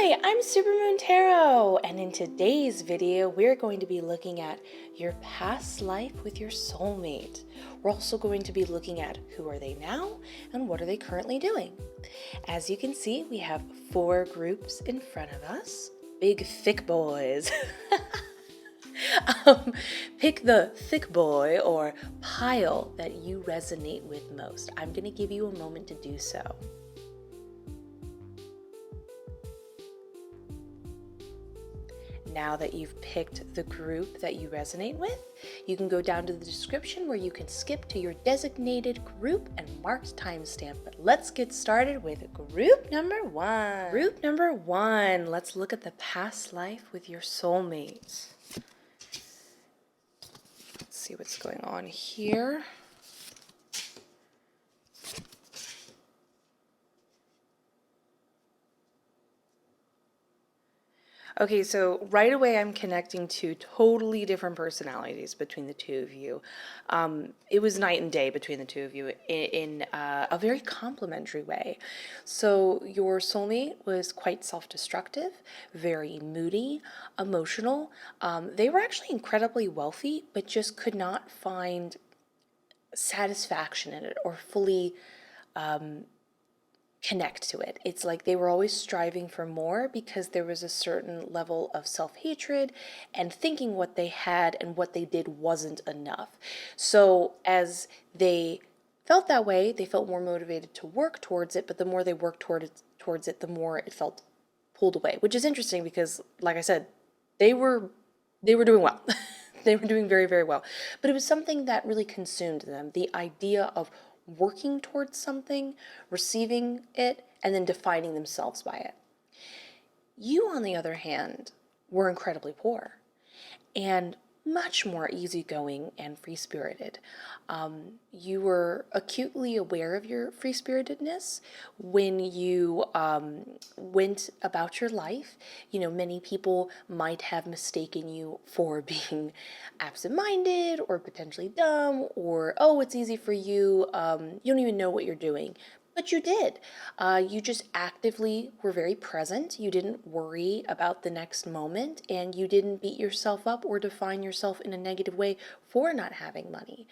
Hi, I'm Supermoon Tarot, and in today's video, we're going to be looking at your past life with your soulmate. We're also going to be looking at who are they now and what are they currently doing. As you can see, we have 4 groups in front of us. Big thick boys. Pick the thick boy or pile that you resonate with most. I'm going to give you a moment to do so. Now that you've picked the group that you resonate with, you can go down to the description where you can skip to your designated group and marked timestamp. But let's get started with group number 1. Group number 1, let's look at the past life with your soulmate. Let's see what's going on here. Okay, so right away I'm connecting to totally different personalities between the two of you. It was night and day between the two of you in a very complementary way. So your soulmate was quite self-destructive, very moody, emotional. They were actually incredibly wealthy, but just could not find satisfaction in it or fully connect to it. It's like they were always striving for more because there was a certain level of self-hatred and thinking what they had and what they did wasn't enough. So as they felt that way, they felt more motivated to work towards it, but the more they worked towards it, the more it felt pulled away, which is interesting because, like I said, they were doing well. They were doing very, very well. But it was something that really consumed them, the idea of working towards something, receiving it, and then defining themselves by it. You, on the other hand, were incredibly poor and much more easygoing and free-spirited. You were acutely aware of your free-spiritedness when you went about your life. You know, many people might have mistaken you for being absent-minded or potentially dumb or, oh, it's easy for you, you don't even know what you're doing. But you did. You just actively were very present. You didn't worry about the next moment, and you didn't beat yourself up or define yourself in a negative way for not having money.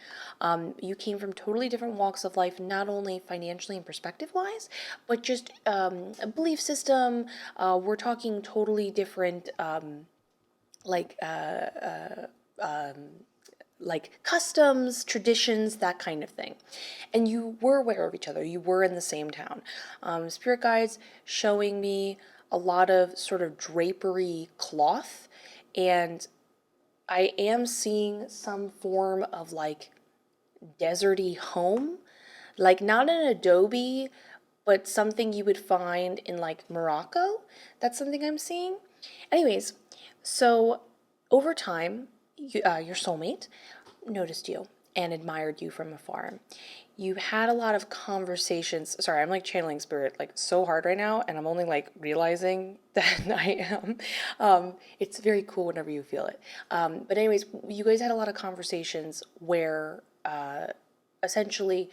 You came from totally different walks of life, not only financially and perspective-wise, but just a belief system. We're talking totally different, like customs, traditions, that kind of thing. And you were aware of each other. You were in the same town. Spirit guides showing me a lot of sort of drapery cloth, and I am seeing some form of like deserty home, like not an adobe, but something you would find in like Morocco. That's something I'm seeing. Anyways, so over time, your soulmate noticed you and admired you from afar. You had a lot of conversations. Sorry, I'm like channeling spirit like so hard right now, and I'm only like realizing that I am. It's very cool whenever you feel it. But anyways, you guys had a lot of conversations where essentially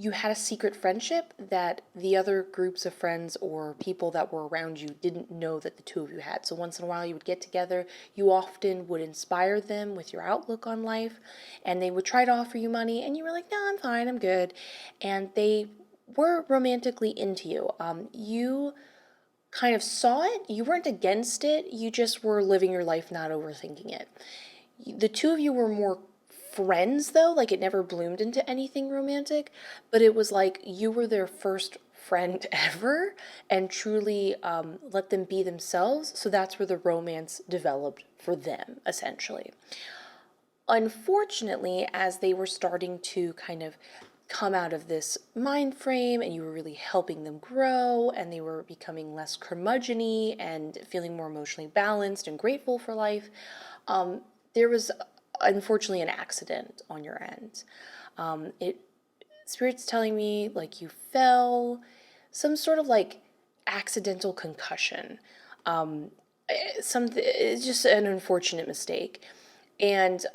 you had a secret friendship that the other groups of friends or people that were around you didn't know that the two of you had. So once in a while you would get together. You often would inspire them with your outlook on life, and they would try to offer you money, and you were like, no, I'm fine, I'm good. And they were romantically into you. You kind of saw it. You weren't against it. You just were living your life, not overthinking it. The two of you were more friends, though. Like, it never bloomed into anything romantic, but it was like you were their first friend ever and truly let them be themselves. So that's where the romance developed for them, essentially. Unfortunately, as they were starting to kind of come out of this mind frame and you were really helping them grow and they were becoming less curmudgeon-y and feeling more emotionally balanced and grateful for life, there was unfortunately an accident on your end. Spirit's telling me like you fell, some sort of like accidental concussion. It's just an unfortunate mistake. And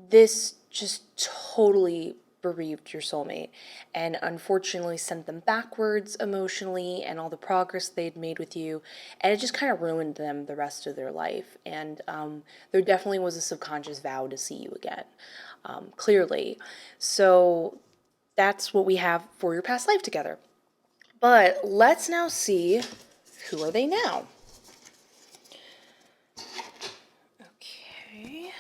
this just totally bereaved your soulmate and unfortunately sent them backwards emotionally and all the progress they'd made with you, and it just kind of ruined them the rest of their life. And there definitely was a subconscious vow to see you again, clearly. So that's what we have for your past life together. But let's now see, who are they now? Okay.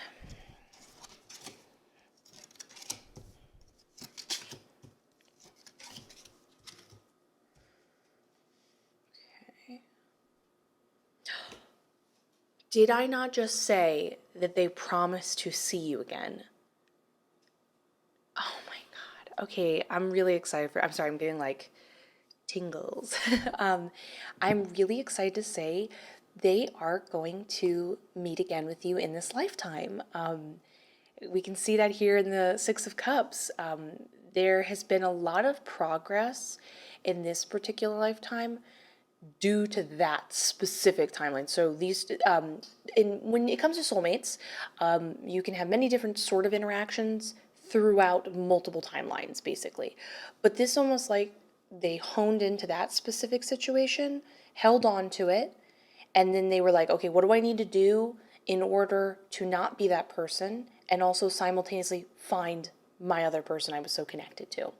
Did I not just say that they promised to see you again? Oh my God. Okay, I'm really excited I'm sorry, I'm getting like tingles. I'm really excited to say they are going to meet again with you in this lifetime. We can see that here in the Six of Cups. There has been a lot of progress in this particular lifetime due to that specific timeline. So when it comes to soulmates, you can have many different sort of interactions throughout multiple timelines, basically. But this almost like they honed into that specific situation, held on to it, and then they were like, okay, what do I need to do in order to not be that person and also simultaneously find my other person I was so connected to?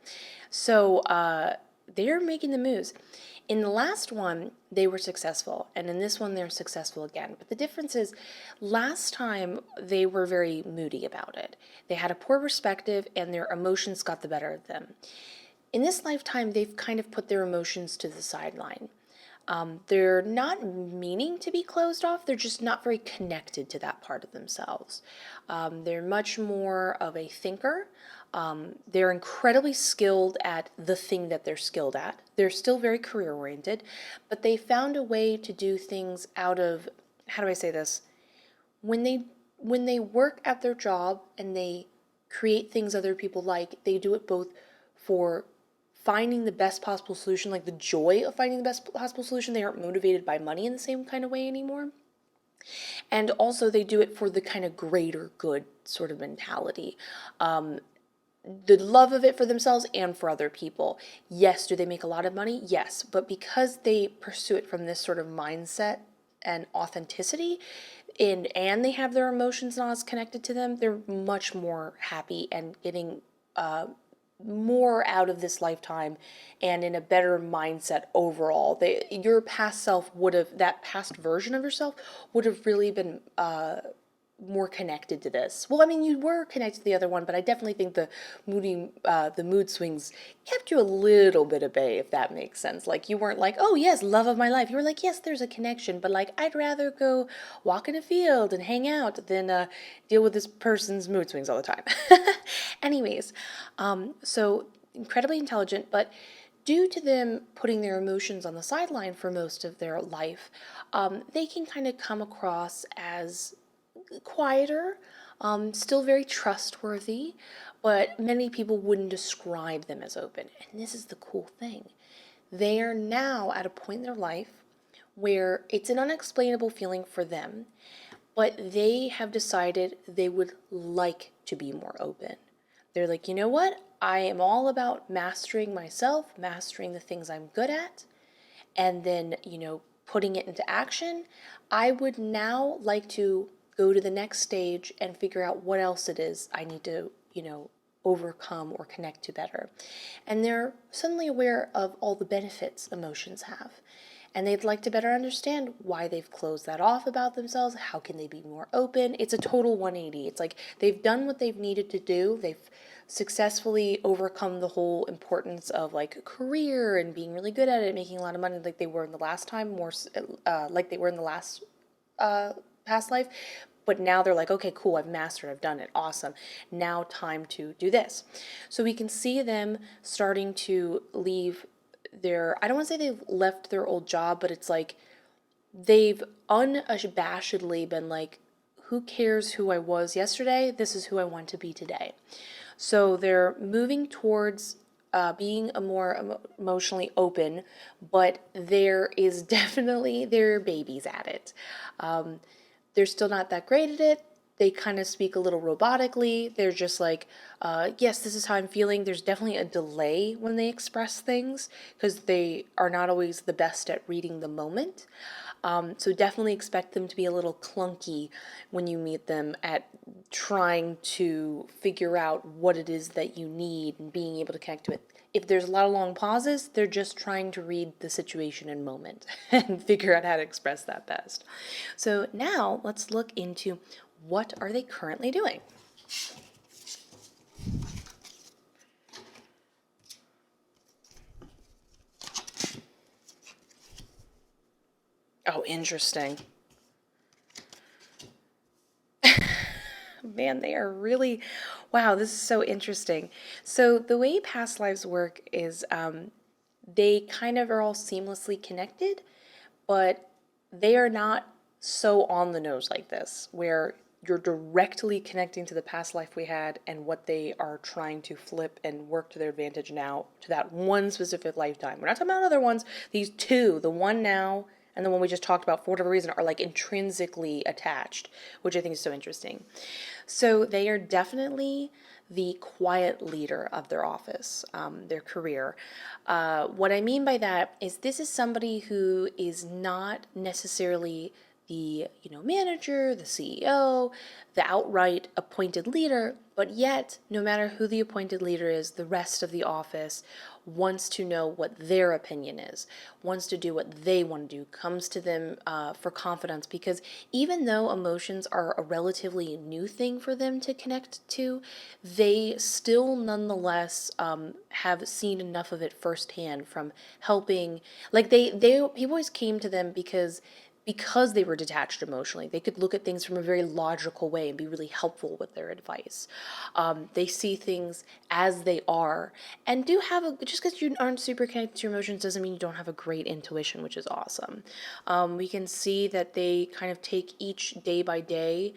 So they're making the moves. In the last one, they were successful, and in this one, they're successful again. But the difference is, last time, they were very moody about it. They had a poor perspective, and their emotions got the better of them. In this lifetime, they've kind of put their emotions to the sideline. They're not meaning to be closed off, they're just not very connected to that part of themselves. They're much more of a thinker. They're incredibly skilled at the thing that they're skilled at. They're still very career oriented, but they found a way to do things out of, how do I say this? When they work at their job and they create things other people like, they do it both for finding the best possible solution, like the joy of finding the best possible solution. They aren't motivated by money in the same kind of way anymore. And also they do it for the kind of greater good sort of mentality. The love of it for themselves and for other people. Yes, do they make a lot of money? Yes, but because they pursue it from this sort of mindset and authenticity, and they have their emotions not as connected to them, they're much more happy and getting more out of this lifetime and in a better mindset overall. Your past self would have, that past version of yourself would have really been more connected to this. Well, I mean, you were connected to the other one, but I definitely think the mood swings kept you a little bit at bay, if that makes sense. Like, you weren't like, oh yes, love of my life. You were like, yes, there's a connection, but like, I'd rather go walk in a field and hang out than deal with this person's mood swings all the time. Anyways, so incredibly intelligent, but due to them putting their emotions on the sideline for most of their life, they can kind of come across as quieter, still very trustworthy, but many people wouldn't describe them as open. And this is the cool thing. They are now at a point in their life where it's an unexplainable feeling for them, but they have decided they would like to be more open. They're like, you know what? I am all about mastering myself, mastering the things I'm good at, and then, putting it into action. I would now like to go to the next stage and figure out what else it is I need to, overcome or connect to better. And they're suddenly aware of all the benefits emotions have. And they'd like to better understand why they've closed that off about themselves. How can they be more open? It's a total 180. It's like they've done what they've needed to do. They've successfully overcome the whole importance of like career and being really good at it, making a lot of money like they were in the last time, more like they were in the last past life. But now they're like, okay, cool, I've mastered, I've done it, awesome. Now time to do this. So we can see them starting to leave I don't want to say they've left their old job, but it's like they've unabashedly been like, who cares who I was yesterday? This is who I want to be today. So they're moving towards being a more emotionally open, but there is definitely, they're babies at it. They're still not that great at it. they kind of speak a little robotically. They're just like, yes, this is how I'm feeling. There's definitely a delay when they express things because they are not always the best at reading the moment. So definitely expect them to be a little clunky when you meet them at trying to figure out what it is that you need and being able to connect to it. If there's a lot of long pauses, they're just trying to read the situation and moment and figure out how to express that best. So now let's look into what are they currently doing. Oh, interesting. Man, they are really, wow, this is so interesting. So the way past lives work is they kind of are all seamlessly connected, but they are not so on the nose like this, where you're directly connecting to the past life we had and what they are trying to flip and work to their advantage now to that one specific lifetime. We're not talking about other ones. These two, the one now and the one we just talked about, for whatever reason, are like intrinsically attached, which I think is so interesting. So they are definitely the quiet leader of their office, their career. What I mean by that is this is somebody who is not necessarily the manager, the CEO, the outright appointed leader, but yet no matter who the appointed leader is, the rest of the office wants to know what their opinion is, wants to do what they want to do, comes to them for confidence, because even though emotions are a relatively new thing for them to connect to, they still nonetheless have seen enough of it firsthand from helping. Like people always came to them because they were detached emotionally. They could look at things from a very logical way and be really helpful with their advice. They see things as they are and do have just because you aren't super connected to your emotions doesn't mean you don't have a great intuition, which is awesome. We can see that they kind of take each day by day,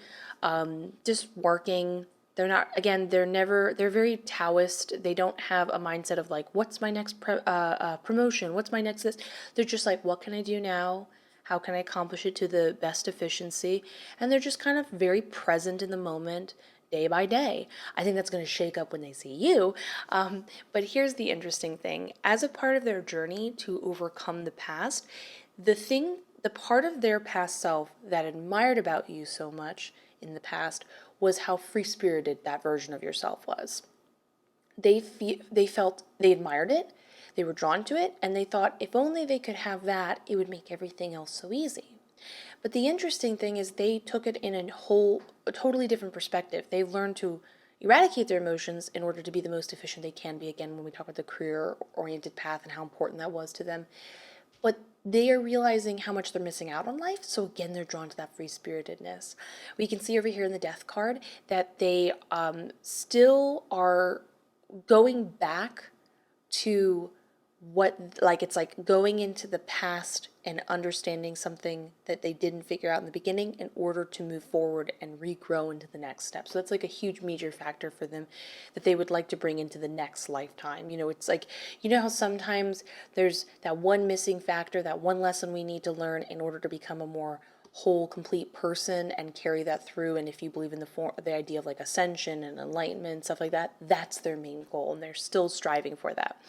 just working. They're not, again, they're very Taoist. They don't have a mindset of like, what's my next promotion? What's my next this? They're just like, what can I do now? How can I accomplish it to the best efficiency? And they're just kind of very present in the moment, day by day. I think that's going to shake up when they see you. But here's the interesting thing. As a part of their journey to overcome the past, the part of their past self that admired about you so much in the past was how free-spirited that version of yourself was. They felt they admired it, they were drawn to it, and they thought if only they could have that, it would make everything else so easy. But the interesting thing is they took it in a totally different perspective. They've learned to eradicate their emotions in order to be the most efficient they can be, again, when we talk about the career-oriented path and how important that was to them. But they are realizing how much they're missing out on life, so again, they're drawn to that free-spiritedness. We can see over here in the death card that they still are going back to it's like going into the past and understanding something that they didn't figure out in the beginning in order to move forward and regrow into the next step. So that's like a huge major factor for them that they would like to bring into the next lifetime. It's like, how sometimes there's that one missing factor, that one lesson we need to learn in order to become a more whole, complete person and carry that through. And if you believe in the idea of like ascension and enlightenment, stuff like that, that's their main goal, and they're still striving for that.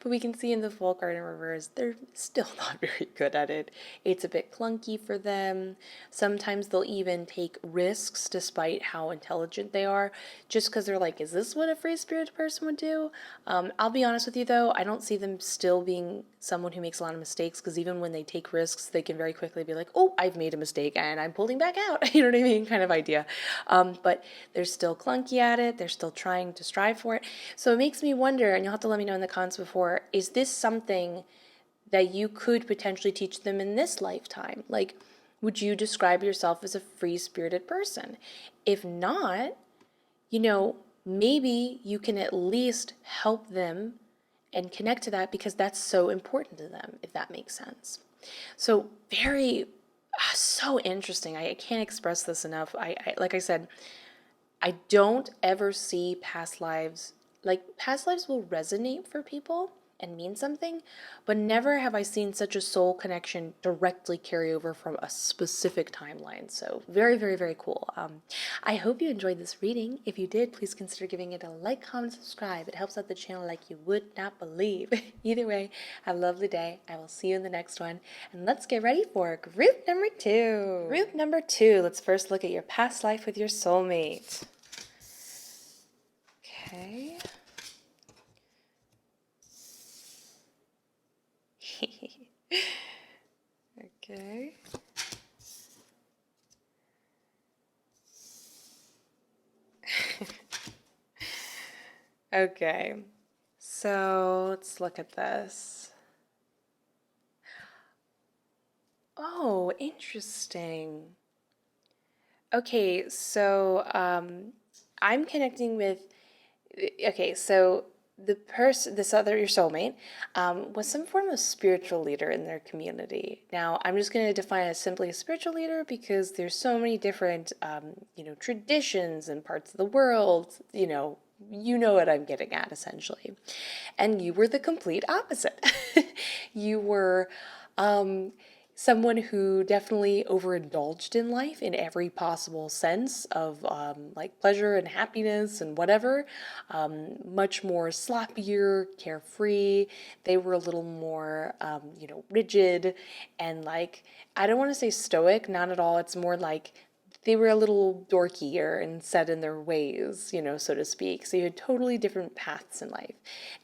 But we can see in the Full card in reverse, they're still not very good at it. It's a bit clunky for them. Sometimes they'll even take risks despite how intelligent they are, just because they're like, is this what a free-spirited person would do? I'll be honest with you though, I don't see them still being someone who makes a lot of mistakes, because even when they take risks, they can very quickly be like, oh, I've made a mistake and I'm pulling back out. You know what I mean? Kind of idea. But they're still clunky at it. They're still trying to strive for it. So it makes me wonder, and you'll have to let me know in the comments before, is this something that you could potentially teach them in this lifetime? Like, would you describe yourself as a free-spirited person? If not, maybe you can at least help them and connect to that, because that's so important to them, if that makes sense. So so interesting. I can't express this enough. Like I said, I don't ever see past lives will resonate for people, and mean something, but never have I seen such a soul connection directly carry over from a specific timeline. So very, very, very cool. I hope you enjoyed this reading. If you did, please consider giving it a like, comment, subscribe. It helps out the channel like you would not believe. Either way, have a lovely day. I will see you in the next one. And let's get ready for group number 2. Group number 2, let's first look at your past life with your soulmate. Okay. Okay. Okay. So let's look at this. Oh, interesting. Okay, so I'm connecting with. Okay, so the person, this other, your soulmate, was some form of spiritual leader in their community. Now, I'm just going to define it as simply a spiritual leader because there's so many different, traditions and parts of the world. You know what I'm getting at, essentially. And you were the complete opposite. You were someone who definitely overindulged in life in every possible sense of like pleasure and happiness and whatever. Much more sloppier, carefree. They were a little more, rigid and like, I don't want to say stoic, not at all. It's more like they were a little dorkier and set in their ways, so to speak. So you had totally different paths in life.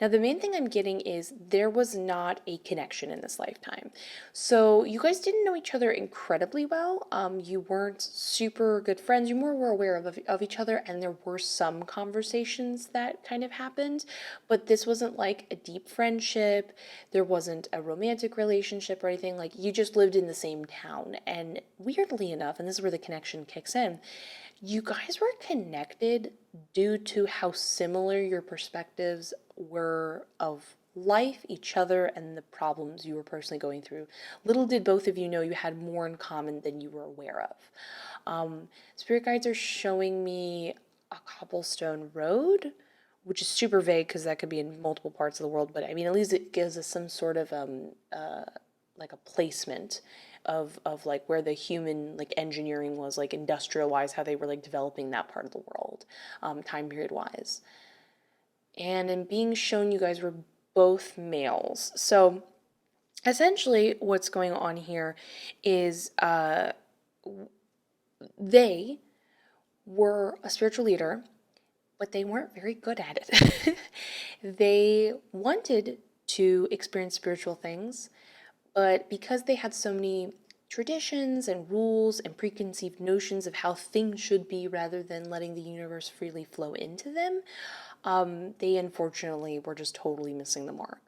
Now, the main thing I'm getting is there was not a connection in this lifetime. So you guys didn't know each other incredibly well. You weren't super good friends. You more were aware of each other, and there were some conversations that kind of happened, but this wasn't like a deep friendship. There wasn't a romantic relationship or anything. Like, you just lived in the same town. And weirdly enough, and this is where the connection kicks in, you guys were connected due to how similar your perspectives were of life, each other, and the problems you were personally going through. Little did both of you know you had more in common than you were aware of. Spirit guides are showing me a cobblestone road, which is super vague because that could be in multiple parts of the world, but I mean, at least it gives us some sort of like a placement of like where the human like engineering was, like industrial wise, how they were like developing that part of the world, time period wise. And in being shown, you guys were both males. So essentially what's going on here is they were a spiritual leader, but they weren't very good at it. They wanted to experience spiritual things, but because they had so many traditions and rules and preconceived notions of how things should be rather than letting the universe freely flow into them, they unfortunately were just totally missing the mark.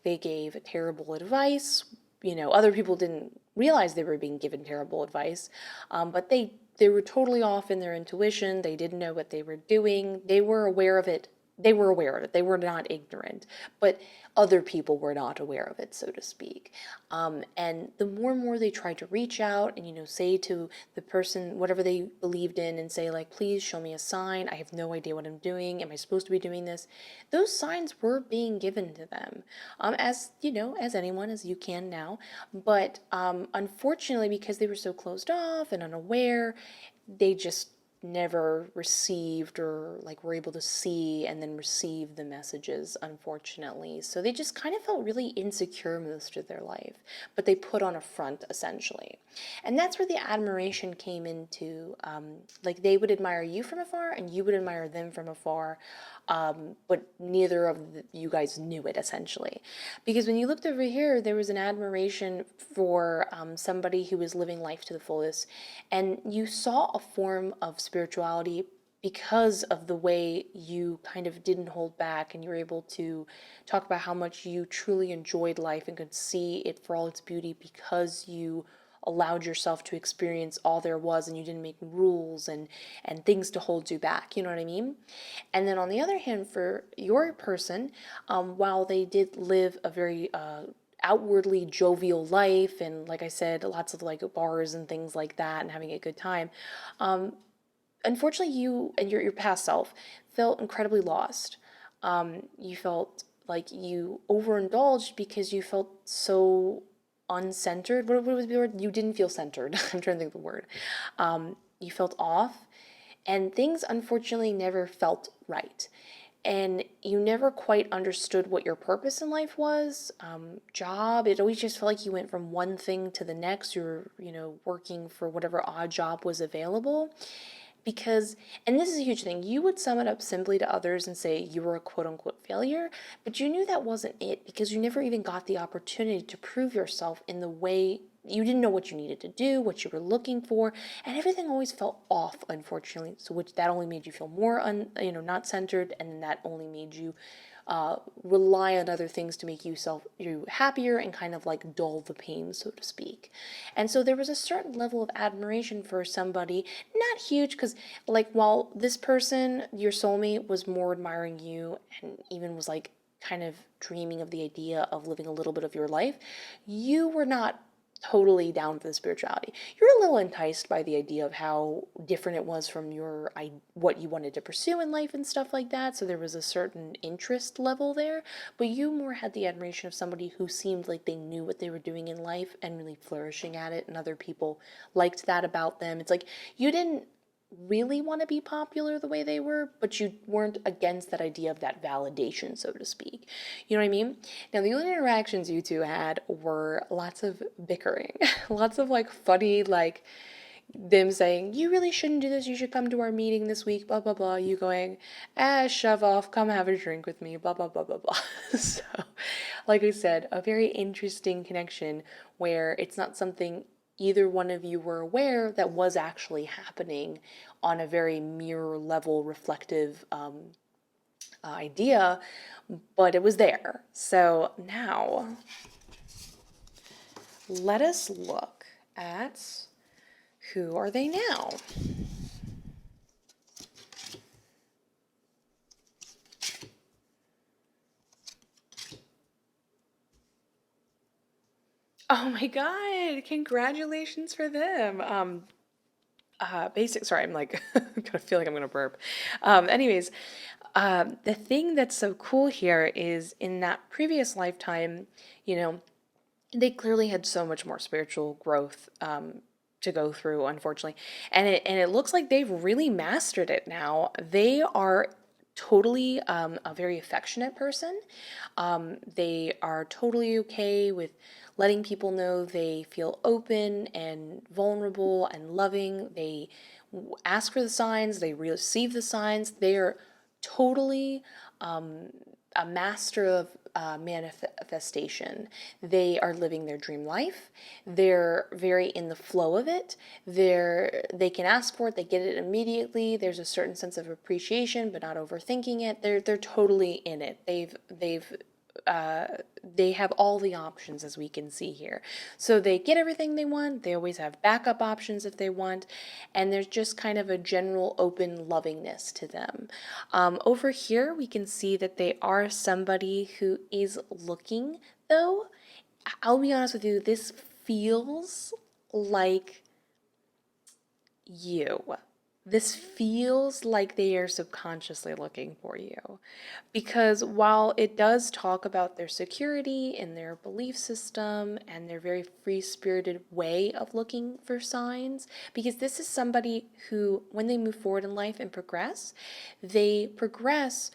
They gave terrible advice. Other people didn't realize they were being given terrible advice, but they were totally off in their intuition. They didn't know what they were doing. They were aware of it. They were aware of it. They were not ignorant, but other people were not aware of it, so to speak. And the more and more they tried to reach out and, say to the person whatever they believed in and say, like, please show me a sign. I have no idea what I'm doing. Am I supposed to be doing this? Those signs were being given to them, as, as anyone, as you can now. But unfortunately, because they were so closed off and unaware, they just never received or like were able to see and then receive the messages, unfortunately. So they just kind of felt really insecure most of their life, but they put on a front, essentially. And that's where the admiration came into, like, they would admire you from afar and you would admire them from afar, but neither of you guys knew it, essentially. Because when you looked over here, there was an admiration for somebody who was living life to the fullest, and you saw a form of spirituality because of the way you kind of didn't hold back, and you were able to talk about how much you truly enjoyed life and could see it for all its beauty because you allowed yourself to experience all there was, and you didn't make rules and things to hold you back, you know what I mean? And then on the other hand, for your person, while they did live a very outwardly jovial life, and like I said, lots of like bars and things like that and having a good time, unfortunately you and your past self felt incredibly lost. You felt like you overindulged because you felt so uncentered. What was the word? You didn't feel centered. I'm trying to think of the word. You felt off, and things unfortunately never felt right. And you never quite understood what your purpose in life was. Job, it always just felt like you went from one thing to the next. You were, working for whatever odd job was available. Because, and this is a huge thing, you would sum it up simply to others and say you were a quote unquote failure, but you knew that wasn't it because you never even got the opportunity to prove yourself in the way you didn't know what you needed to do, what you were looking for, and everything always felt off, unfortunately. So, which that only made you feel more, not centered, and that only made you rely on other things to make you happier and kind of like dull the pain, so to speak. And so there was a certain level of admiration for somebody, not huge, because like while this person, your soulmate, was more admiring you and even was like kind of dreaming of the idea of living a little bit of your life, you were not totally down for the spirituality. You're a little enticed by the idea of how different it was from what you wanted to pursue in life and stuff like that. So there was a certain interest level there, but you more had the admiration of somebody who seemed like they knew what they were doing in life and really flourishing at it, and other people liked that about them. It's like you didn't really want to be popular the way they were, but you weren't against that idea of that validation, so to speak. You know what I mean? Now, the only interactions you two had were lots of bickering, lots of like funny, like them saying, you really shouldn't do this, you should come to our meeting this week, blah, blah, blah. You going, shove off, come have a drink with me, blah, blah, blah, blah, blah. So, like I said, a very interesting connection where it's not something either one of you were aware that was actually happening on a very mirror level reflective idea, but it was there. So now let us look at who are they now. Oh my God, congratulations for them. Sorry, I'm like, gonna feel like I'm gonna burp. Anyways, the thing that's so cool here is in that previous lifetime, they clearly had so much more spiritual growth to go through, unfortunately, and it looks like they've really mastered it now. They are totally a very affectionate person. They are totally okay with letting people know they feel open and vulnerable and loving. They ask for the signs, they receive the signs. They are totally a master of manifestation. They are living their dream life. They're very in the flow of it. They can ask for it. They get it immediately. There's a certain sense of appreciation, but not overthinking it. They're totally in it. They have all the options, as we can see here. So they get everything they want. They always have backup options if they want. And there's just kind of a general open lovingness to them. Over here, we can see that they are somebody who is looking, though. I'll be honest with you, this feels like you. This feels like they are subconsciously looking for you. Because while it does talk about their security and their belief system and their very free-spirited way of looking for signs, because this is somebody who, when they move forward in life and progress, they progress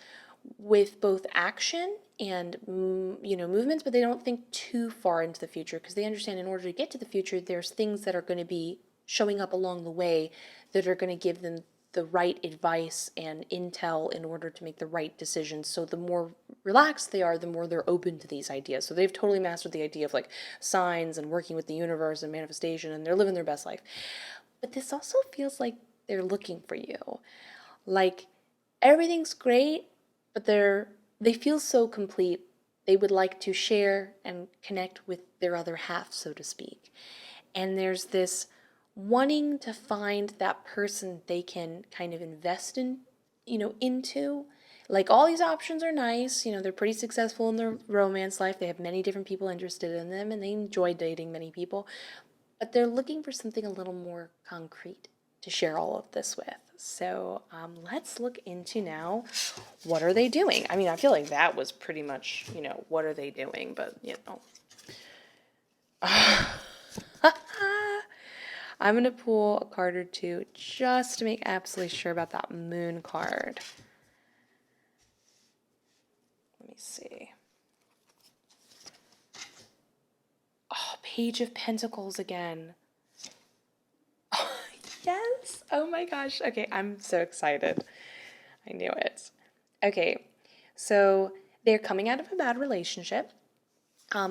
with both action and movements, but they don't think too far into the future because they understand in order to get to the future, there's things that are going to be showing up along the way that are going to give them the right advice and intel in order to make the right decisions. So the more relaxed they are, the more they're open to these ideas. So they've totally mastered the idea of like signs and working with the universe and manifestation, and they're living their best life. But this also feels like they're looking for you. Like everything's great, but they feel so complete. They would like to share and connect with their other half, so to speak. And there's this wanting to find that person they can kind of invest into. Like all these options are nice, they're pretty successful in their romance life. They have many different people interested in them and they enjoy dating many people, but they're looking for something a little more concrete to share all of this with. So let's look into now, what are they doing? I mean, I feel like that was pretty much, what are they doing? But, I'm going to pull a card or two just to make absolutely sure about that moon card. Let me see. Oh, Page of Pentacles again. Oh, yes. Oh my gosh. Okay, I'm so excited. I knew it. Okay, so they're coming out of a bad relationship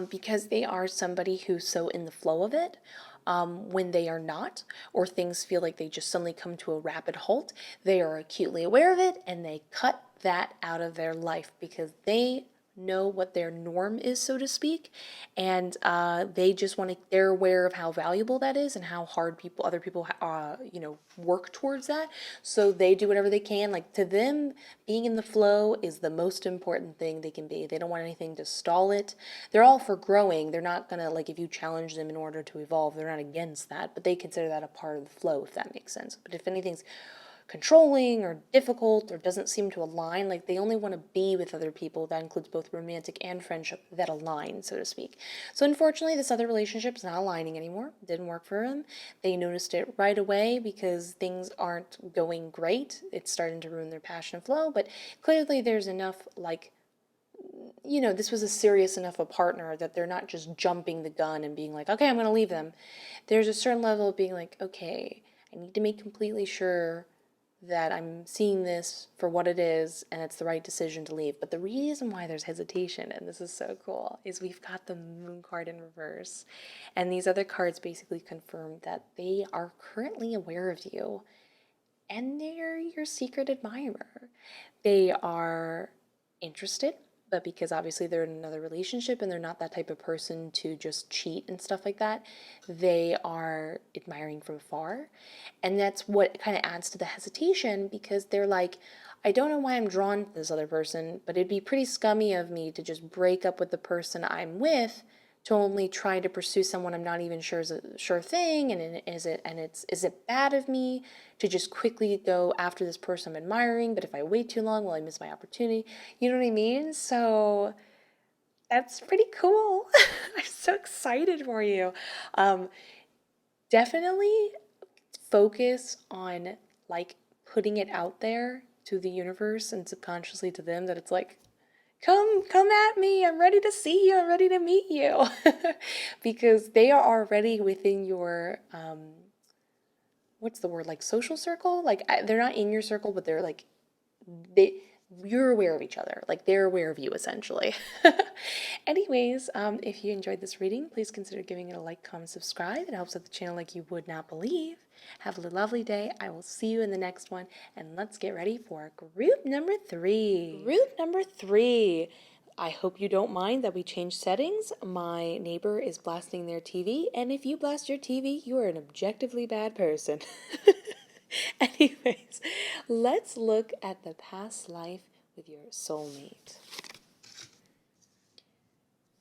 because they are somebody who's so in the flow of it. When they are not, or things feel like they just suddenly come to a rapid halt, they are acutely aware of it and they cut that out of their life because they know what their norm is, so to speak, and they just want to. They're aware of how valuable that is and how hard other people, work towards that. So they do whatever they can. Like, to them, being in the flow is the most important thing they can be. They don't want anything to stall it. They're all for growing. They're not gonna, like, if you challenge them in order to evolve, they're not against that, but they consider that a part of the flow, if that makes sense. But if anything's controlling or difficult or doesn't seem to align, like, they only want to be with other people, that includes both romantic and friendship, that align, so to speak. So unfortunately, this other relationship is not aligning anymore. It didn't work for them. They noticed it right away because things aren't going great. It's starting to ruin their passion flow, but clearly there's enough, like, this was a serious enough a partner that they're not just jumping the gun and being like, okay, I'm going to leave them. There's a certain level of being like, okay, I need to make completely sure that I'm seeing this for what it is and it's the right decision to leave. But the reason why there's hesitation, and this is so cool, is we've got the moon card in reverse. And these other cards basically confirm that they are currently aware of you and they're your secret admirer. They are interested, but because obviously they're in another relationship and they're not that type of person to just cheat and stuff like that, they are admiring from afar. And that's what kind of adds to the hesitation, because they're like, I don't know why I'm drawn to this other person, but it'd be pretty scummy of me to just break up with the person I'm with to only try to pursue someone I'm not even sure is a sure thing, and is it bad of me to just quickly go after this person I'm admiring, but if I wait too long, will I miss my opportunity? You know what I mean? So that's pretty cool. I'm so excited for you. Definitely focus on, like, putting it out there to the universe and subconsciously to them that it's like, come at me. I'm ready to see you. I'm ready to meet you. Because they are already within your, what's the word? Like, social circle? Like, they're not in your circle, but they're like, you're aware of each other. Like, they're aware of you, essentially. Anyways, if you enjoyed this reading, please consider giving it a like, comment, subscribe. It helps out the channel like you would not believe. Have a lovely day. I will see you in the next one. And let's get ready for group number 3. Group number 3. I hope you don't mind that we changed settings. My neighbor is blasting their TV, and if you blast your TV, you are an objectively bad person. Anyways, let's look at the past life with your soulmate.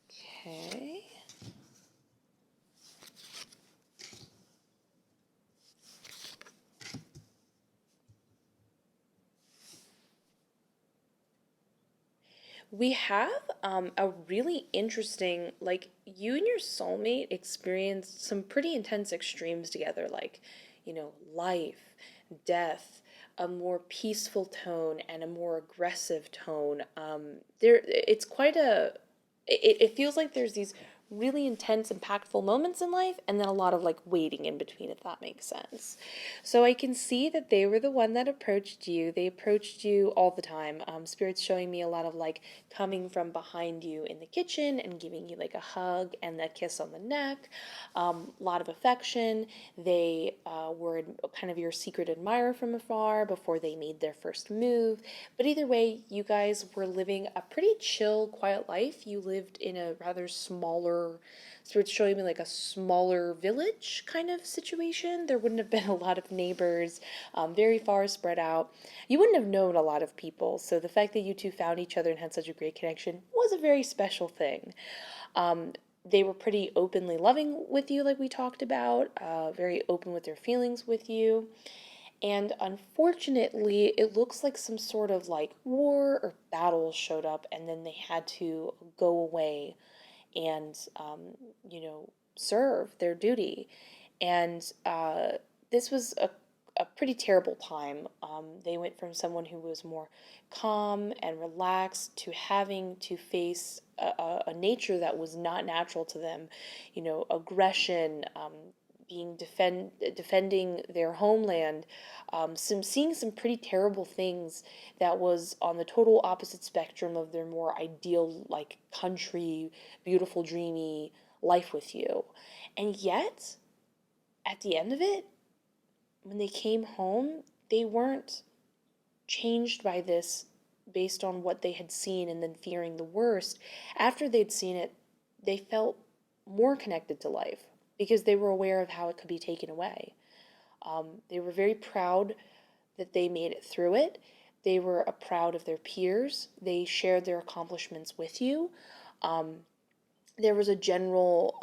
Okay. We have a really interesting, like, you and your soulmate experienced some pretty intense extremes together, like, life, death, a more peaceful tone and a more aggressive tone. It's quite it feels like there's these really intense, impactful moments in life, and then a lot of, like, waiting in between, if that makes sense. So I can see that they were the one that approached you. They approached you all the time. Spirit's showing me a lot of, like, coming from behind you in the kitchen and giving you, like, a hug and a kiss on the neck. A lot of affection. They were kind of your secret admirer from afar before they made their first move. But either way, you guys were living a pretty chill, quiet life. You lived in a rather smaller, so it's showing me like a smaller village kind of situation. There wouldn't have been a lot of neighbors, very far spread out. You wouldn't have known a lot of people. So the fact that you two found each other and had such a great connection was a very special thing. They were pretty openly loving with you, like we talked about, very open with their feelings with you. And unfortunately, it looks like some sort of like war or battle showed up, and then they had to go away and, serve their duty. And this was a pretty terrible time. They went from someone who was more calm and relaxed to having to face a nature that was not natural to them, aggression, defending their homeland, seeing some pretty terrible things that was on the total opposite spectrum of their more ideal, like country, beautiful, dreamy life with you. And yet, at the end of it, when they came home, they weren't changed by this based on what they had seen and then fearing the worst. After they'd seen it, they felt more connected to life because they were aware of how it could be taken away. They were very proud that they made it through it. They were proud of their peers. They shared their accomplishments with you. Um, there was a general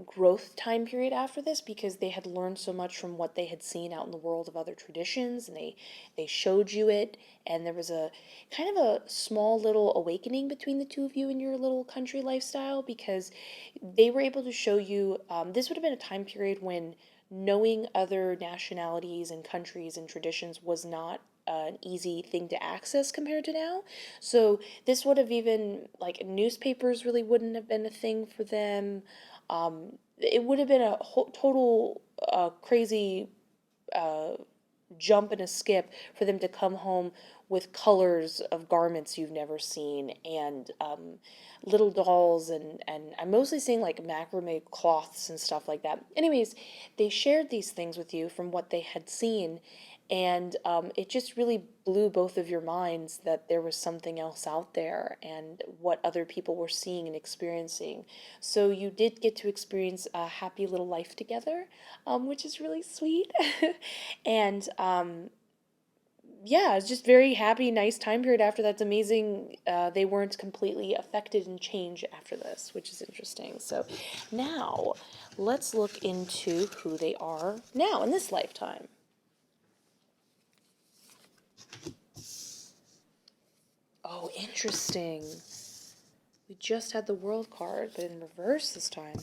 growth time period after this because they had learned so much from what they had seen out in the world of other traditions, and they showed you it, and there was a kind of a small little awakening between the two of you in your little country lifestyle because they were able to show you. This would have been a time period when knowing other nationalities and countries and traditions was not an easy thing to access compared to now. So this would have even, like, newspapers really wouldn't have been a thing for them. It would have been a total crazy uh, jump and a skip for them to come home with colors of garments you've never seen and little dolls and I'm mostly saying like macrame cloths and stuff like that. Anyways, they shared these things with you from what they had seen, and it just really blew both of your minds that there was something else out there and what other people were seeing and experiencing. So you did get to experience a happy little life together, which is really sweet. And yeah, it's just very happy, nice time period after that's amazing. They weren't completely affected and changed after this, which is interesting. So now let's look into who they are now in this lifetime. Oh, interesting. We just had the world card, but in reverse this time.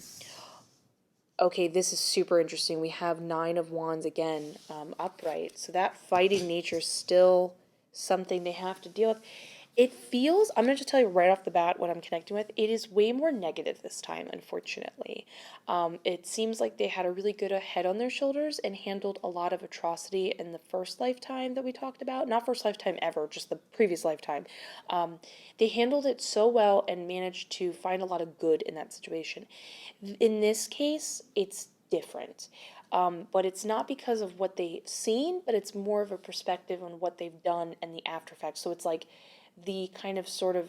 Okay, this is super interesting. We have Nine of Wands again, upright. So that fighting nature is still something they have to deal with. It feels, I'm going to just tell you right off the bat what I'm connecting with. It is way more negative this time, unfortunately. It seems like they had a really good head on their shoulders and handled a lot of atrocity in the first lifetime that we talked about. Not first lifetime ever, just the previous lifetime. They handled it so well and managed to find a lot of good in that situation. In this case, it's different. But it's not because of what they've seen, but it's more of a perspective on what they've done and the after effects. So it's like the kind of sort of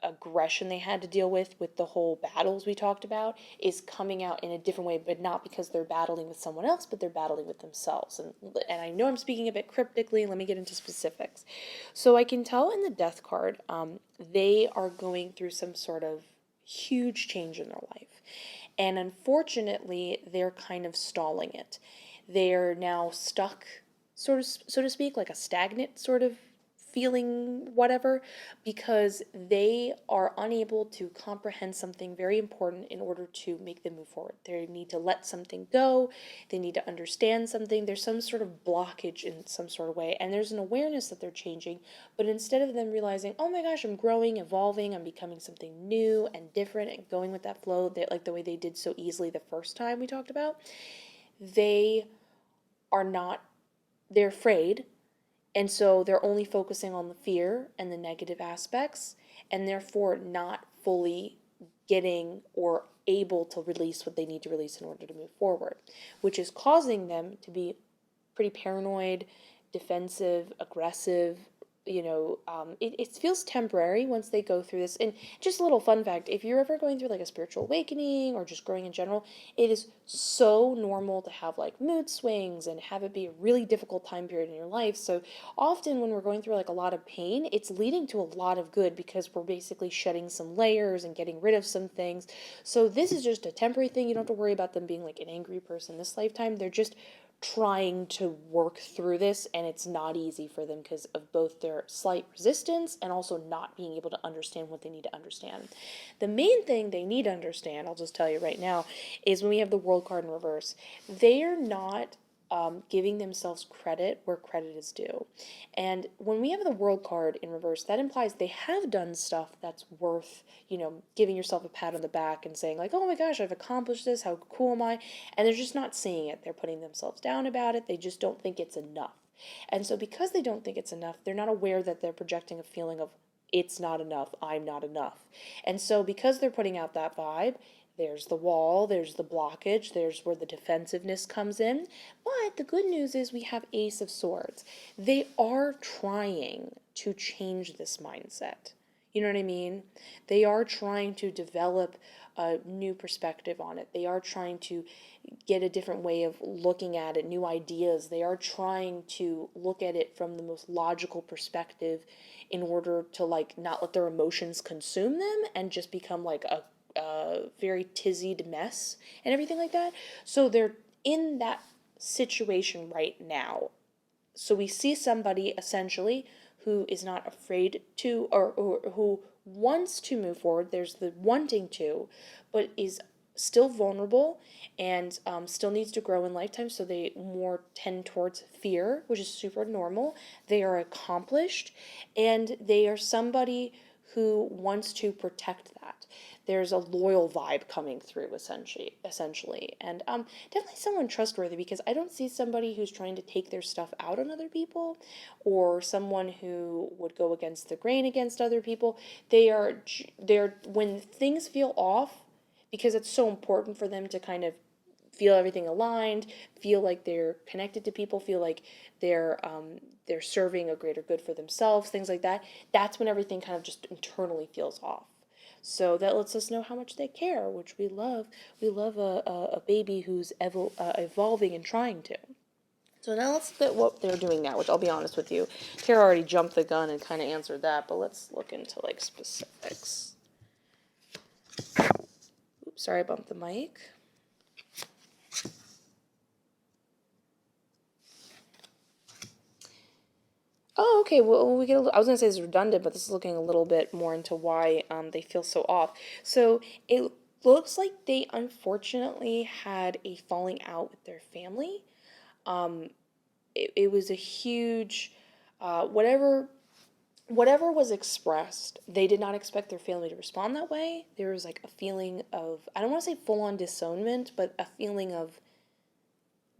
aggression they had to deal with the whole battles we talked about is coming out in a different way, but not because they're battling with someone else, but they're battling with themselves. And I know I'm speaking a bit cryptically. Let me get into specifics. So I can tell in the death card, they are going through some sort of huge change in their life. And unfortunately, they're kind of stalling it. They're now stuck, sort of, so to speak, like a stagnant sort of feeling, whatever, because they are unable to comprehend something very important in order to make them move forward. They need to let something go. They need to understand something. There's some sort of blockage in some sort of way, and there's an awareness that they're changing, but instead of them realizing, oh my gosh, I'm growing, evolving, I'm becoming something new and different and going with that flow, like the way they did so easily the first time we talked about, they are not, they're afraid, and so they're only focusing on the fear and the negative aspects, and therefore not fully getting or able to release what they need to release in order to move forward, which is causing them to be pretty paranoid, defensive, aggressive, it feels temporary once they go through this. And just a little fun fact, if you're ever going through like a spiritual awakening or just growing in general, it is so normal to have like mood swings and have it be a really difficult time period in your life. So often when we're going through like a lot of pain, it's leading to a lot of good because we're basically shedding some layers and getting rid of some things. So this is just a temporary thing. You don't have to worry about them being like an angry person this lifetime. They're just trying to work through this, and it's not easy for them because of both their slight resistance and also not being able to understand what they need to understand. The main thing they need to understand, I'll just tell you right now, is when we have the world card in reverse, they are not giving themselves credit where credit is due. And when we have the world card in reverse, that implies they have done stuff that's worth, giving yourself a pat on the back and saying like, oh my gosh, I've accomplished this, how cool am I? And they're just not seeing it. They're putting themselves down about it. They just don't think it's enough. And so because they don't think it's enough, they're not aware that they're projecting a feeling of it's not enough, I'm not enough. And so because they're putting out that vibe, there's the wall, there's the blockage, there's where the defensiveness comes in. But the good news is we have Ace of Swords. They are trying to change this mindset. You know what I mean? They are trying to develop a new perspective on it. They are trying to get a different way of looking at it, new ideas. They are trying to look at it from the most logical perspective in order to like not let their emotions consume them and just become like a very tizzied mess and everything like that. So they're in that situation right now. So we see somebody essentially who is not afraid to, or who wants to move forward. There's the wanting to, but is still vulnerable and still needs to grow in lifetime. So they more tend towards fear, which is super normal. They are accomplished and they are somebody who wants to protect that. There's a loyal vibe coming through essentially, and definitely someone trustworthy, because I don't see somebody who's trying to take their stuff out on other people or someone who would go against the grain against other people. They're when things feel off, because it's so important for them to kind of feel everything aligned, feel like they're connected to people, feel like they're serving a greater good for themselves, things like that. That's when everything kind of just internally feels off. So that lets us know how much they care, which we love. We love a baby who's evolving and trying to. So now let's look at what they're doing now, which I'll be honest with you, Tara already jumped the gun and kind of answered that, but let's look into like specifics. Oops, sorry, I bumped the mic. Oh, okay. Well, I was gonna say it's redundant, but this is looking a little bit more into why they feel so off. So it looks like they unfortunately had a falling out with their family. It was a huge, whatever was expressed, they did not expect their family to respond that way. There was like a feeling of, I don't want to say full on disownment, but a feeling of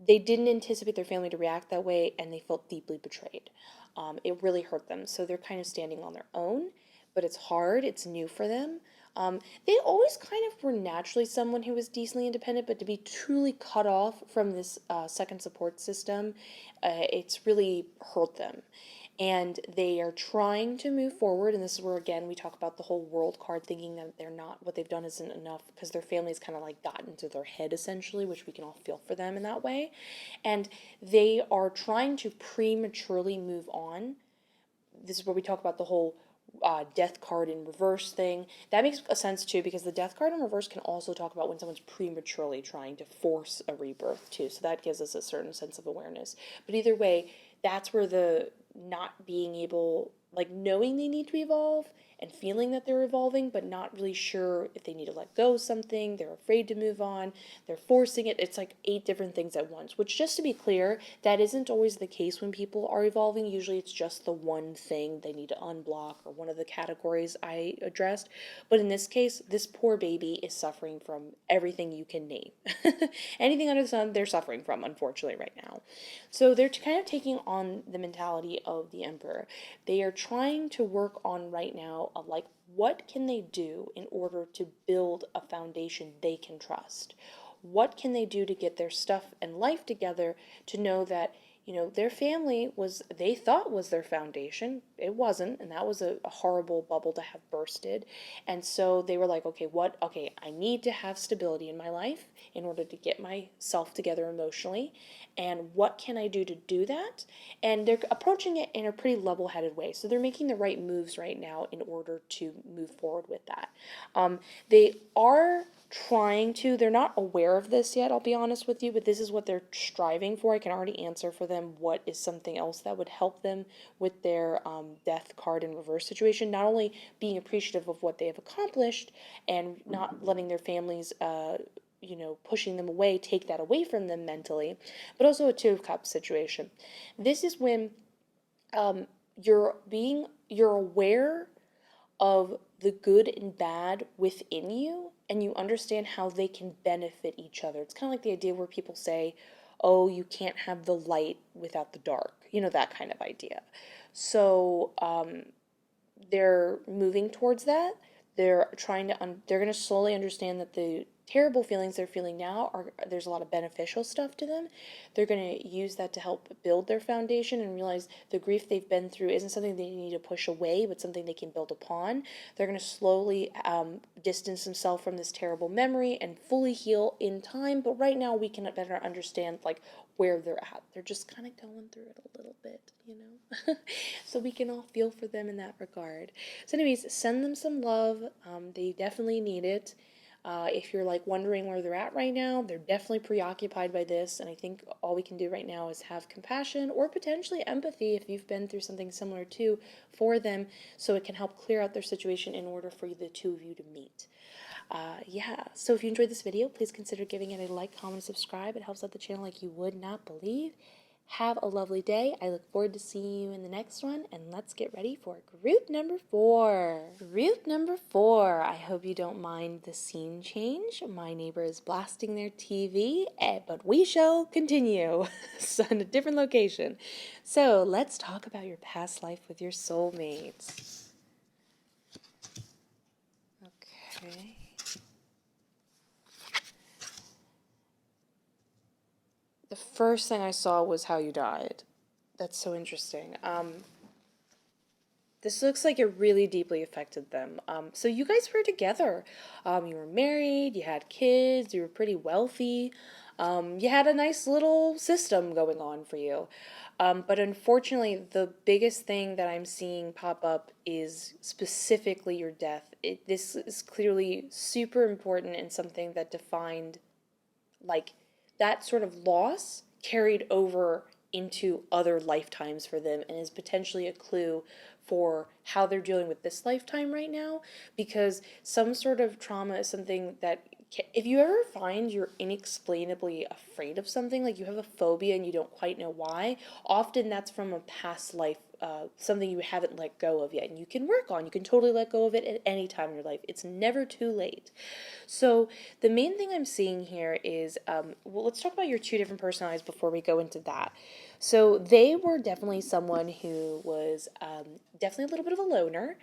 they didn't anticipate their family to react that way, and they felt deeply betrayed. It really hurt them. So they're kind of standing on their own, but it's hard. It's new for them. They always kind of were naturally someone who was decently independent, but to be truly cut off from this second support system, it's really hurt them. And they are trying to move forward, and this is where again we talk about the whole world card, thinking that they're not, what they've done isn't enough, because their family's kind of like gotten into their head essentially, which we can all feel for them in that way. And they are trying to prematurely move on. This is where we talk about the whole death card in reverse thing. That makes a sense too, because the death card in reverse can also talk about when someone's prematurely trying to force a rebirth too. So that gives us a certain sense of awareness. But either way, that's where the not being able, like knowing they need to evolve and feeling that they're evolving, but not really sure if they need to let go of something. They're afraid to move on. They're forcing it. It's like 8 different things at once, which, just to be clear, that isn't always the case when people are evolving. Usually it's just the one thing they need to unblock, or one of the categories I addressed. But in this case, this poor baby is suffering from everything you can name. Anything under the sun, they're suffering from, unfortunately, right now. So they're kind of taking on the mentality of the emperor. They are trying to work on right now of like, what can they do in order to build a foundation they can trust? What can they do to get their stuff and life together to know that their family they thought was their foundation. It wasn't, and that was a horrible bubble to have bursted. And so they were like, okay, I need to have stability in my life in order to get myself together emotionally. And what can I do to do that? And they're approaching it in a pretty level-headed way. So they're making the right moves right now in order to move forward with that. They are they're not aware of this yet, I'll be honest with you, but this is what they're striving for. I can already answer for them what is something else that would help them with their death card in reverse situation. Not only being appreciative of what they have accomplished and not letting their families, pushing them away, take that away from them mentally, but also a Two of Cups situation. This is when you're aware of the good and bad within you, and you understand how they can benefit each other. It's kind of like the idea where people say, oh, you can't have the light without the dark, that kind of idea. So they're moving towards that. They're they're going to slowly understand that the terrible feelings they're feeling now there's a lot of beneficial stuff to them. They're going to use that to help build their foundation and realize the grief they've been through isn't something they need to push away, but something they can build upon. They're going to slowly distance themselves from this terrible memory and fully heal in time. But right now we can better understand where they're at. They're just kind of going through it a little bit, so we can all feel for them in that regard. So anyways, send them some love. They definitely need it. If you're wondering where they're at right now, they're definitely preoccupied by this, and I think all we can do right now is have compassion or potentially empathy if you've been through something similar too for them, so it can help clear out their situation in order for the two of you to meet. So if you enjoyed this video, please consider giving it a like, comment, subscribe. It helps out the channel like you would not believe. Have a lovely day. I look forward to seeing you in the next one, and let's get ready for group number 4. Group number 4. I hope you don't mind the scene change. My neighbor is blasting their TV, but we shall continue. So in a different location. So let's talk about your past life with your soulmate. Okay. The first thing I saw was how you died. That's so interesting. This looks like it really deeply affected them. So you guys were together. You were married, you had kids, you were pretty wealthy. You had a nice little system going on for you. But unfortunately, the biggest thing that I'm seeing pop up is specifically your death. This is clearly super important and something that defined that sort of loss carried over into other lifetimes for them and is potentially a clue for how they're dealing with this lifetime right now, because some sort of trauma is something that if you ever find you're inexplainably afraid of something, like you have a phobia and you don't quite know why, often that's from a past life, something you haven't let go of yet and you can work on. You can totally let go of it at any time in your life. It's never too late. So the main thing I'm seeing here is, let's talk about your two different personalities before we go into that. So they were definitely someone who was definitely a little bit of a loner.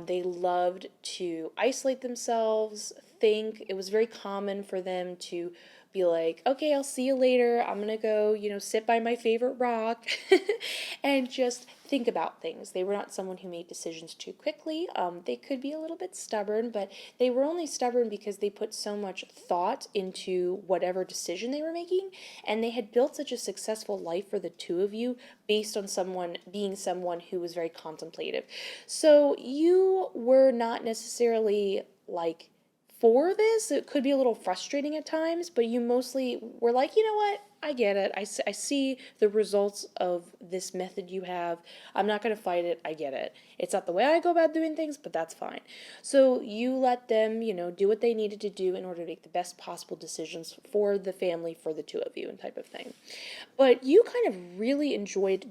They loved to isolate themselves, think. It was very common for them to be like, okay, I'll see you later. I'm going to go, sit by my favorite rock and just think about things. They were not someone who made decisions too quickly. They could be a little bit stubborn, but they were only stubborn because they put so much thought into whatever decision they were making, and they had built such a successful life for the two of you based on someone who was very contemplative. So you were not necessarily for this. It could be a little frustrating at times, but you mostly were like, you know what? I get it. I see the results of this method you have. I'm not going to fight it. I get it. It's not the way I go about doing things, but that's fine. So you let them, do what they needed to do in order to make the best possible decisions for the family, for the two of you, and type of thing. But you kind of really enjoyed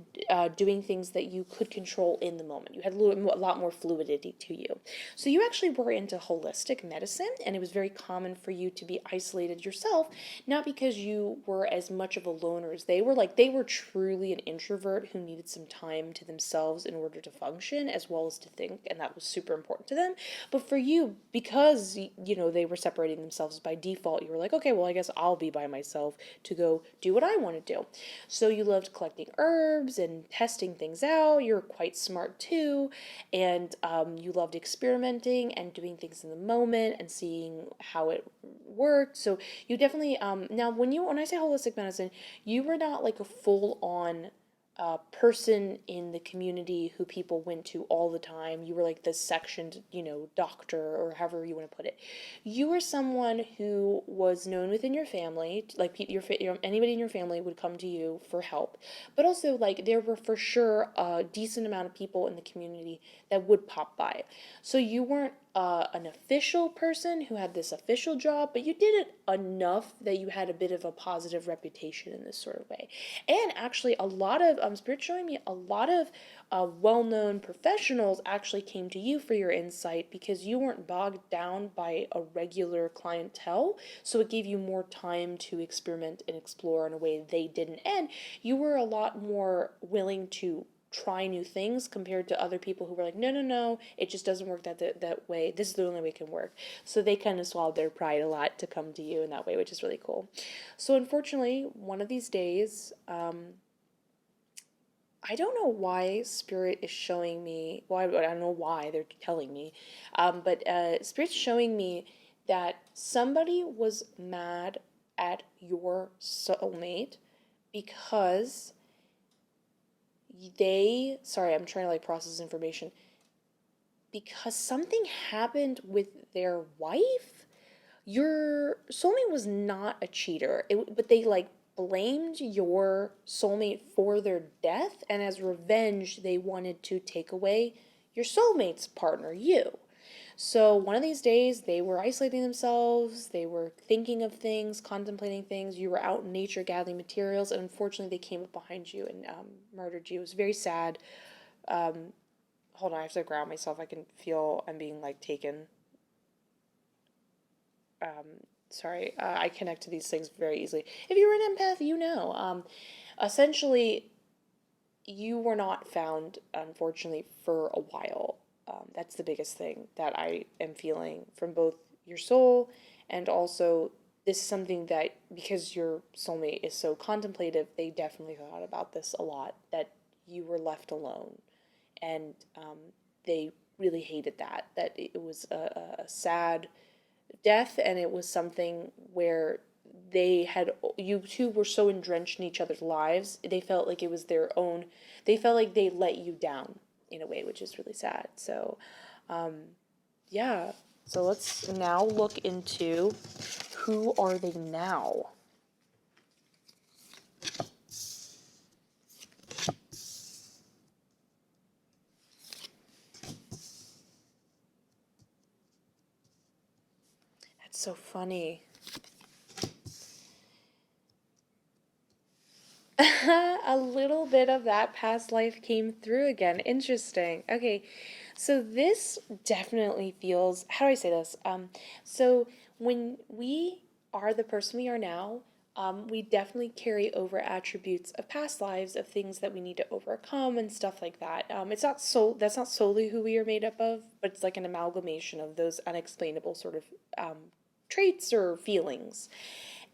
doing things that you could control in the moment. You had a lot more fluidity to you. So you actually were into holistic medicine, and it was very common for you to be isolated yourself, not because you were as much of a loner as they were. Like, they were truly an introvert who needed some time to themselves in order to function as well as to think, and that was super important to them. But for you, because, they were separating themselves by default, you were like, okay, well, I guess I'll be by myself to go do what I want to do. So you loved collecting herbs and testing things out. You're quite smart too, and you loved experimenting and doing things in the moment and seeing how it worked. So you definitely now when I say holistic medicine, you were not like a full on person in the community who people went to all the time. You were like the sectioned, doctor, or however you want to put it. You were someone who was known within your family, like anybody in your family would come to you for help. But also, like, there were for sure a decent amount of people in the community that would pop by. So you weren't an official person who had this official job, but you did it enough that you had a bit of a positive reputation in this sort of way. And actually, a lot of Spirit showing me a lot of well-known professionals actually came to you for your insight because you weren't bogged down by a regular clientele, so it gave you more time to experiment and explore in a way they didn't. And you were a lot more willing to try new things compared to other people who were like, no, no, no, it just doesn't work that way. This is the only way it can work. So they kind of swallowed their pride a lot to come to you in that way, which is really cool. So unfortunately, one of these days, I don't know why Spirit is showing me, well, I don't know why they're telling me, but Spirit's showing me that somebody was mad at your soulmate because sorry, I'm trying to like process information, because something happened with their wife. Your soulmate was not a cheater, but they like blamed your soulmate for their death, and as revenge, they wanted to take away your soulmate's partner, you. So one of these days, they were isolating themselves, they were thinking of things, contemplating things, you were out in nature gathering materials, and unfortunately they came up behind you and murdered you. It was very sad. Hold on, I have to ground myself. I can feel I'm being like taken. Sorry, I connect to these things very easily. If you're an empath, you know. Essentially, you were not found, unfortunately, for a while. That's the biggest thing that I am feeling from both your soul, and also this is something that, because your soulmate is so contemplative, they definitely thought about this a lot, that you were left alone. And they really hated that it was a sad death, and it was something where you two were so entrenched in each other's lives, they felt like it was their own, they felt like they let you down in a way, which is really sad. So yeah, so let's now look into who are they now. That's so funny. A little bit of that past life came through again. Interesting. Okay, so this definitely feels, how do I say this? So when we are the person we are now, we definitely carry over attributes of past lives, of things that we need to overcome and stuff like that. That's not solely who we are made up of, but it's like an amalgamation of those unexplainable sort of traits or feelings.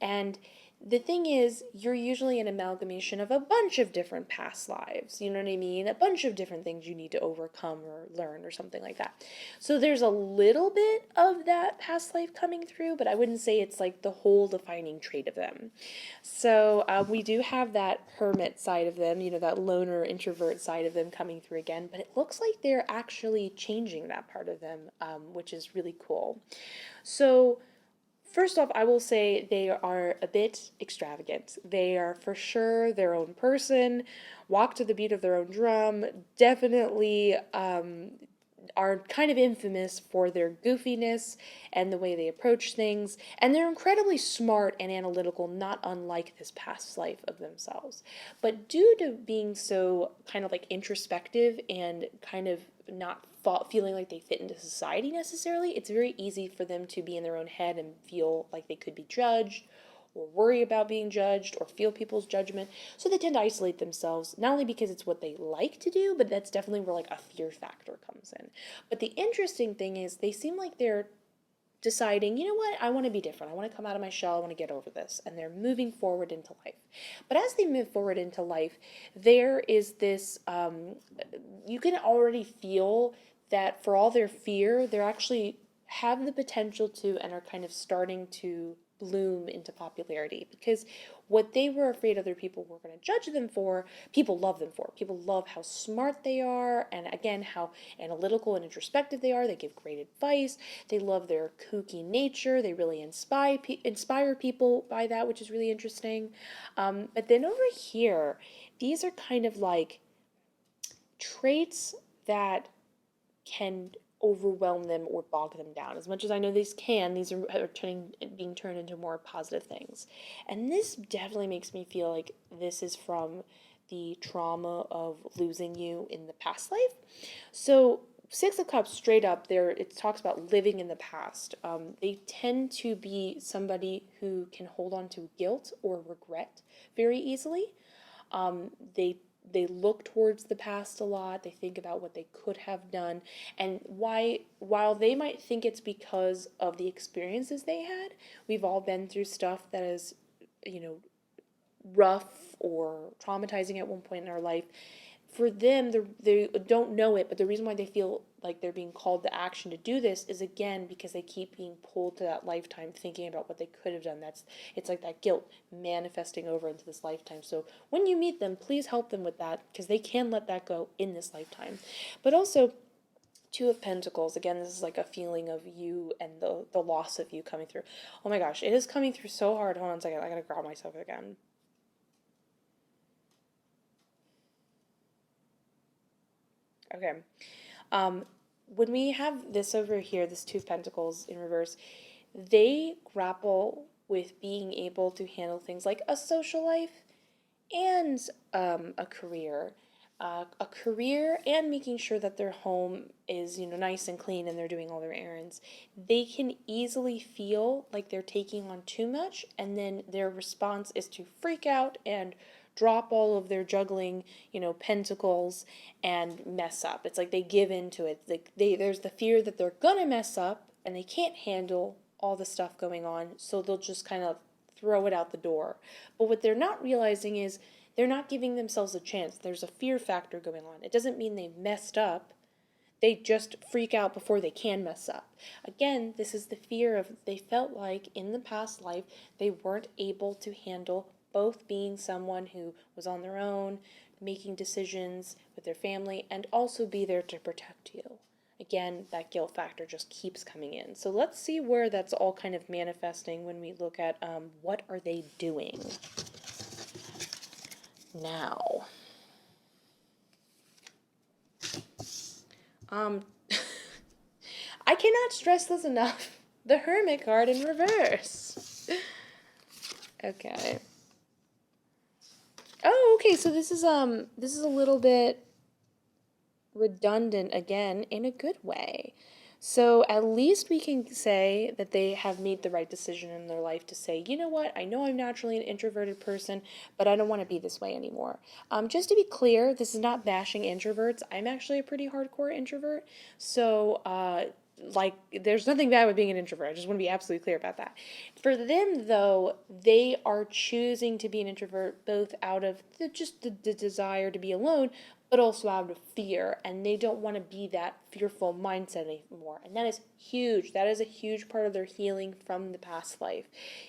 And the thing is, you're usually an amalgamation of a bunch of different past lives. You know what I mean? A bunch of different things you need to overcome or learn or something like that. So there's a little bit of that past life coming through, but I wouldn't say it's like the whole defining trait of them. So we do have that hermit side of them, that loner introvert side of them coming through again, but it looks like they're actually changing that part of them, which is really cool. So first off, I will say they are a bit extravagant. They are for sure their own person, walk to the beat of their own drum, definitely are kind of infamous for their goofiness and the way they approach things, and they're incredibly smart and analytical, not unlike this past life of themselves. But due to being so kind of like introspective and kind of not feeling like they fit into society necessarily, it's very easy for them to be in their own head and feel like they could be judged or worry about being judged or feel people's judgment. So they tend to isolate themselves, not only because it's what they like to do, but that's definitely where like a fear factor comes in. But the interesting thing is they seem like they're deciding, you know what, I want to be different. I want to come out of my shell. I want to get over this. And they're moving forward into life. But as they move forward into life, there is this, you can already feel that for all their fear, they're actually have the potential to and are kind of starting to bloom into popularity, because what they were afraid other people were going to judge them for, people love them for. People love how smart they are, and again, how analytical and introspective they are. They give great advice. They love their kooky nature. They really inspire people by that, which is really interesting. But then over here, these are kind of like traits that can overwhelm them or bog them down. As much as I know these can, these are being turned into more positive things. And this definitely makes me feel like this is from the trauma of losing you in the past life. So Six of Cups, straight up, there it talks about living in the past. They tend to be somebody who can hold on to guilt or regret very easily. They look towards the past a lot. They think about what they could have done, and while they might think it's because of the experiences they had, we've all been through stuff that is, you know, rough or traumatizing at one point in our life. For them, they don't know it, but the reason why they feel like they're being called to action to do this is, again, because they keep being pulled to that lifetime, thinking about what they could have done. It's like that guilt manifesting over into this lifetime. So when you meet them, please help them with that, because they can let that go in this lifetime. But also, Two of Pentacles, again, this is like a feeling of you and the loss of you coming through. Oh my gosh, it is coming through so hard. Hold on a second, I gotta grab myself again. Okay. When we have this over here, this Two of Pentacles in reverse, they grapple with being able to handle things like a social life and a career. A career and making sure that their home is, you know, nice and clean and they're doing all their errands. They can easily feel like they're taking on too much, and then their response is to freak out and drop all of their juggling, you know, pentacles and mess up. It's like they give into it. Like there's the fear that they're gonna mess up and they can't handle all the stuff going on, so they'll just kind of throw it out the door. But what they're not realizing is they're not giving themselves a chance. There's a fear factor going on. It doesn't mean they messed up. They just freak out before they can mess up. Again, this is the fear of they felt like in the past life they weren't able to handle both being someone who was on their own, making decisions with their family, and also be there to protect you. Again, that guilt factor just keeps coming in. So let's see where that's all kind of manifesting when we look at what are they doing now. I cannot stress this enough. The Hermit card in reverse. Okay. Oh, okay, so this is a little bit redundant again in a good way. So at least we can say that they have made the right decision in their life to say, you know what, I know I'm naturally an introverted person, but I don't want to be this way anymore. Just to be clear, this is not bashing introverts. I'm actually a pretty hardcore introvert. So, like, there's nothing bad with being an introvert. I just want to be absolutely clear about that. For them, though, they are choosing to be an introvert both out of the desire to be alone, but also out of fear, and they don't want to be that fearful mindset anymore. And that is huge. That is a huge part of their healing from the past life.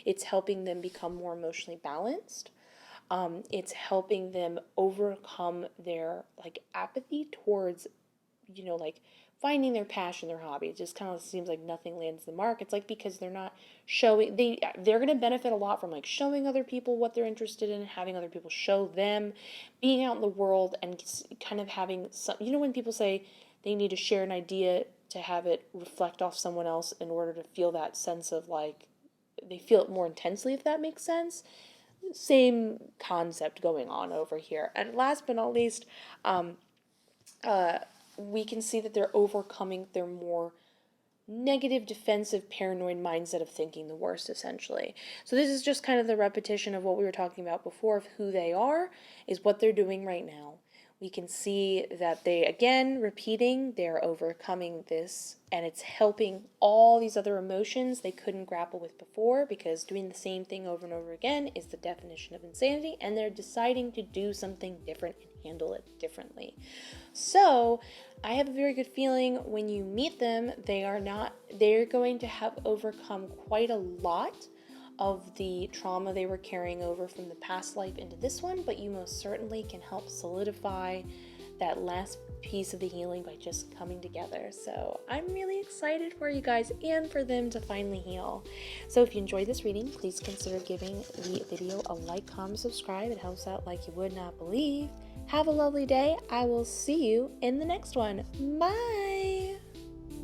It's helping them become more emotionally balanced. It's helping them overcome their like apathy towards, you know, like finding their passion, their hobby. It just kind of seems like nothing lands the mark. It's like because they're not showing, they're going to benefit a lot from like showing other people what they're interested in, having other people show them, being out in the world and kind of having some, you know, when people say they need to share an idea to have it reflect off someone else in order to feel that sense of like, they feel it more intensely, if that makes sense. Same concept going on over here. And last but not least, we can see that they're overcoming their more negative, defensive, paranoid mindset of thinking the worst, essentially. So this is just kind of the repetition of what we were talking about before of who they are, is what they're doing right now. We can see that they, again, repeating, they're overcoming this, and it's helping all these other emotions they couldn't grapple with before, because doing the same thing over and over again is the definition of insanity, and they're deciding to do something different and handle it differently. So I have a very good feeling when you meet them, they're going to have overcome quite a lot of the trauma they were carrying over from the past life into this one, but you most certainly can help solidify that last piece of the healing by just coming together. So I'm really excited for you guys and for them to finally heal. So if you enjoyed this reading, please consider giving the video a like, comment, subscribe. It helps out like you would not believe. Have a lovely day. I will see you in the next one. Bye!